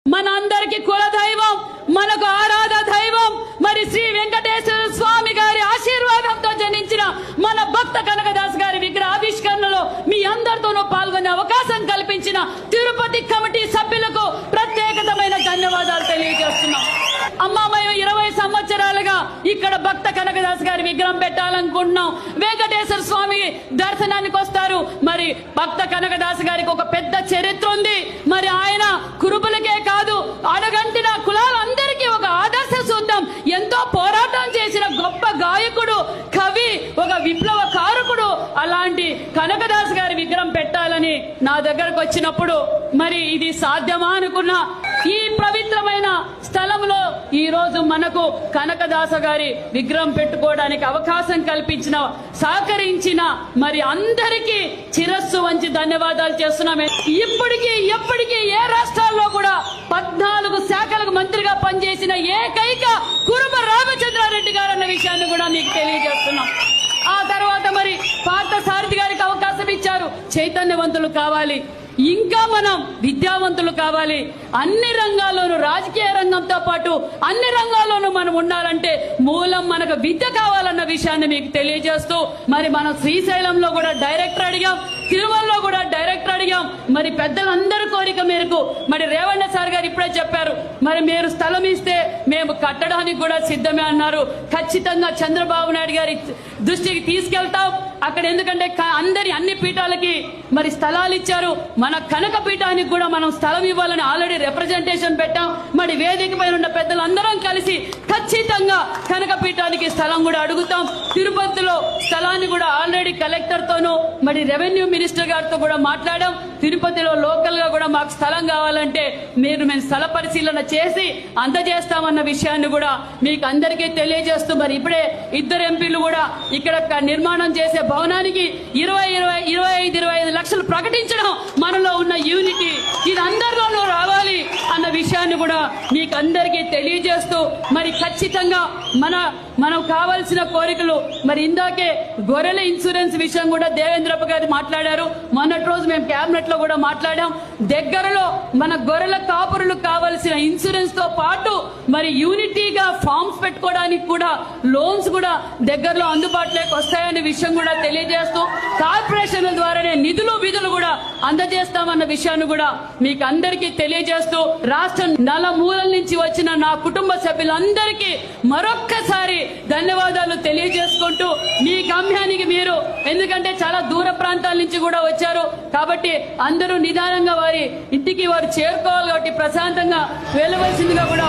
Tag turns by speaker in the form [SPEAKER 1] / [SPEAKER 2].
[SPEAKER 1] మన అందరికి కుల దైవం, మనకు ఆరాధ దైవం మరి శ్రీ వెంకటేశ్వర స్వామి గారి ఆశీర్వాదంతో జనించిన మన భక్త కనకదాస్ గారి విగ్రహ ఆవిష్కరణలో మీ అందరితోనూ పాల్గొనే అవకాశం కల్పించిన తిరుపతి కమిటీ సభ్యులకు ప్రత్యేకమైన ధన్యవాదాలు తెలియజేస్తున్నాం. అమ్మా, మేము 20 సంవత్సరాలుగా ఇక్కడ భక్త కనకదాస్ గారి విగ్రహం పెట్టాలనుకుంటున్నాం. వెంకటేశ్వర స్వామి దర్శనానికి వస్తారు. మరి భక్త కనకదాస్ గారికి ఒక పెద్ద చరిత్ర ఉంది. మరి ఆయన కురుబులకే కాదు, అడగంటిన కులాలందరికీ ఒక ఆదర్శ సూత్రం. ఎంతో పోరాటం చేసిన గొప్ప గాయకుడు, కవి, ఒక విప్లవకారకుడు. అలాంటి కనకదాస్ గారి విగ్రహం పెట్టాలని నా దగ్గరకు వచ్చినప్పుడు మరి ఇది సాధ్యమా అనుకున్నా. ఈ పవిత్రమైన స్థలంలో ఈ రోజు మనకు కనకదాస గారి విగ్రహం పెట్టుకోవడానికి అవకాశం కల్పించిన, సహకరించిన మరి అందరికీ శిరస్సు వంచి ధన్యవాదాలు చేస్తున్నామే. ఇప్పటికీ ఎప్పటికీ ఏ రాష్ట్రాల్లో కూడా 14 శాఖలకు మంత్రిగా పనిచేసిన ఏకైక కురుబ రామచంద్రారెడ్డి గారు అన్న విషయాన్ని కూడా మీకు తెలియజేస్తున్నాం. ఆ తర్వాత మరి పార్థ సారథి గారికి అవకాశం ఇచ్చారు. చైతన్యవంతులు కావాలి, ఇంకా మనం విద్యావంతులు కావాలి. అన్ని రంగాల్లోనూ, రాజకీయ రంగంతో పాటు అన్ని రంగాల్లోనూ మనం ఉండాలంటే మూలం మనకు విద్య కావాలన్న విషయాన్ని మీకు తెలియజేస్తూ మరి మనం శ్రీశైలంలో కూడా డైరెక్టర్ అడిగాం, తిరుమలలో కూడా డైరెక్టర్ అడిగాం. మరి పెద్దలందరి కోరిక మేరకు మరి రేవణ్ణ సార్ గారు ఇప్పుడే చెప్పారు, మరి మీరు స్థలం ఇస్తే మేము కట్టడానికి కూడా సిద్ధమే అన్నారు. ఖచ్చితంగా చంద్రబాబు నాయుడు గారి దృష్టికి తీసుకెళ్తాం అక్కడ. ఎందుకంటే అన్ని పీఠాలకి మరి స్థలాలు ఇచ్చారు. మన కనక పీఠానికి కూడా మనం స్థలం ఇవ్వాలని ఆల్రెడీ రిప్రజెంటేషన్ పెట్టాం. మరి వేదిక పైన ఉన్న పెద్దలందరం కలిసి ఖచ్చితంగా కనక పీఠానికి స్థలం కూడా అడుగుతాం. తిరుపతిలో స్థలాన్ని కూడా ఆల్రెడీ కలెక్టర్ తోనూ మరి రెవెన్యూ మినిస్టర్ గారితో కూడా మాట్లాడాం. తిరుపతిలో లోకల్ గా కూడా మాకు స్థలం కావాలంటే మేము స్థల పరిశీలన చేసి అందజేస్తామన్న విషయాన్ని కూడా మీకు అందరికీ తెలియజేస్తూ మరి ఇప్పుడే 2 ఎంపీలు కూడా ఇక్కడ నిర్మాణం చేసే భవనానికి 25 లక్షలు ప్రకటించడం మనలో ఉన్న యూనిటీ, ఇది అందరిలోనూ రావాలి అన్న విషయాన్ని కూడా మీకు అందరికీ తెలియజేస్తూ మరి ఖచ్చితంగా మనకు కావాల్సిన కోరికలు మరి ఇందాకే గొర్రెల ఇన్సూరెన్స్ విషయం కూడా దేవేంద్రప్ప గారు మాట్లాడారు. మొన్నటి రోజు మేము కేబినెట్ లో కూడా మాట్లాడాం. దగ్గరలో మన గొర్రెల కాపురులకు కావాల్సిన ఇన్సూరెన్స్ తో పాటు మరి యూనిటీగా ఫార్మ్స్ పెట్టుకోవడానికి కూడా లోన్స్ కూడా దగ్గరలో అందుబాటులోకి వస్తాయనే విషయం కూడా తెలియజేస్తూ కార్పొరేషన్ల ద్వారానే నిధులు విధులు కూడా అందజేస్తామన్న విషయాన్ని కూడా మీకు అందరికీ తెలియజేస్తూ రాష్ట్రం నలుమూలల నుంచి వచ్చిన నా కుటుంబ సభ్యులందరికీ మరొక్కసారి ధన్యవాదాలు తెలియజేసుకుంటూ మీ గమ్యానికి మీరు, ఎందుకంటే చాలా దూర ప్రాంతాల నుంచి కూడా వచ్చారు కాబట్టి అందరూ నిదానంగా వారి ఇంటికి వారు చేరుకోవాలి కాబట్టి ప్రశాంతంగా వెళ్ళవలసిందిగా కూడా